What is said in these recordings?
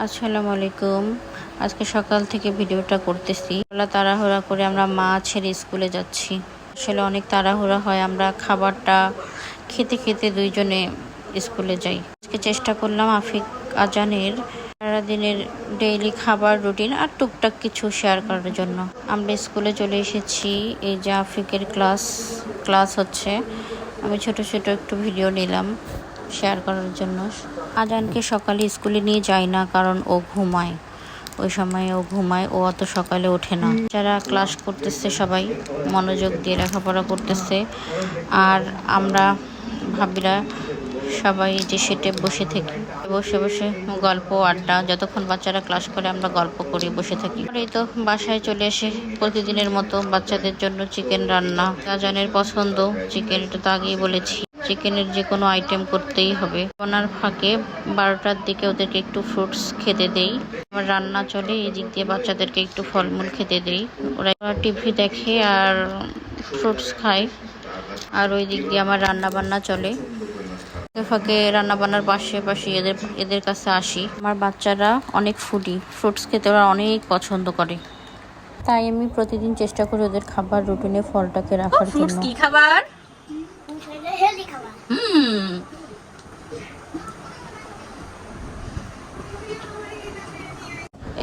আসসালামু আলাইকুম। আজকে সকাল থেকে ভিডিওটা করতেছি। তাড়াহুড়া করে আমরা মা ছেড়ে স্কুলে যাচ্ছি। আসলে অনেক তাড়াহুড়া হয়, আমরা খাবারটা খেতে খেতে দুইজনে স্কুলে যাই। আজকে চেষ্টা করলাম আফিক আজানের সারাদিনের ডেইলি খাবার রুটিন আর টুকটাক কিছু শেয়ার করার জন্য। আমরা স্কুলে চলে এসেছি। এই যে আফিকের ক্লাস হচ্ছে। আমি ছোট ছোট একটু ভিডিও নিলাম শেয়ার করার জন্য। আজানকে সকালে স্কুলে নিয়ে যায় না, কারণ ও ঘুমায়। ওই সময় ও ঘুমায়, ও অত সকালে ওঠে না। যারা ক্লাস করতেছে সবাই মনোযোগ দিয়ে লেখাপড়া করতেছে, আর আমরা ভাবিরা সবাই যে সেটে বসে থাকি, বসে বসে গল্প আড্ডা। যতক্ষণ বাচ্চারা ক্লাস করে আমরা গল্প করি, বসে থাকি। এই তো বাসায় চলে এসে প্রতিদিনের মতো বাচ্চাদের জন্য চিকেন রান্না। আজানের পছন্দ চিকেন, এটা তো আগেই বলেছি। চিকেনের যে কোনো আইটেম করতেই হবে। ওনার ফাঁকে 12টার দিকে ওদেরকে একটু ফ্রুটস খেতে দেই। আমার রান্না চলে, এই দিক দিয়ে বাচ্চাদেরকে একটু ফলমূল খেতে দেই। ওরা টিভি দেখে আর ফ্রুটস খায়, আর ওই দিক দিয়ে আমার রান্না বান্না চলে। ফাঁকে রান্না বান্নার পাশে এদের কাছে আসি। আমার বাচ্চারা অনেক ফুডি, ফ্রুটস খেতে ওরা অনেক পছন্দ করে। তাই আমি প্রতিদিন চেষ্টা করি ওদের খাবার রুটিনে ফলটাকে রাখার জন্য। কি খাবার?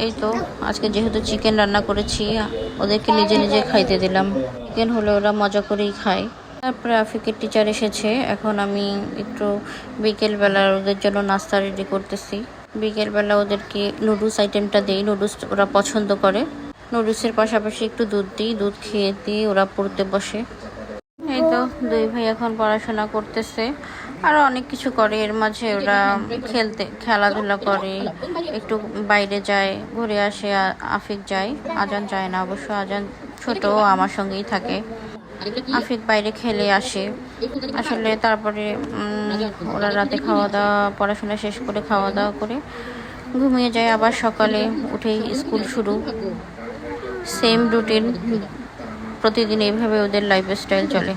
এই তো আজকে যেহেতু চিকেন রান্না করেছি, ওদেরকে নিজে নিজে খাইতে দিলাম। চিকেন হলে ওরা মজা করেই খায়। তারপরে আফিকের টিচার এসেছে। এখন আমি একটু বিকেলবেলা ওদের জন্য নাস্তা রেডি করতেছি। বিকেলবেলা ওদেরকে নুডলস আইটেমটা দিই, নুডলস ওরা পছন্দ করে। নুডলসের পাশাপাশি একটু দুধ দিই, দুধ খেয়ে দিয়ে ওরা পড়তে বসে। এই তো দুই ভাই এখন পড়াশোনা করতেছে, আরো অনেক কিছু করে। এর মাঝে ওরা খেলাধুলা করে, একটু বাইরে যায়, ঘুরে আসে। আফিক যায়, আজান যায় না অবশ্য। আজান ছোট, আমার সঙ্গেই থাকে। আফিক বাইরে খেলে আসে। আসলে তারপরে ওরা রাতে খাওয়া দাওয়া, পড়াশোনা শেষ করে খাওয়া দাওয়া করে ঘুমিয়ে যায়। আবার সকালে উঠেই স্কুল শুরু, সেম রুটিন। প্রতিদিন এইভাবে ওদের লাইফস্টাইল চলে।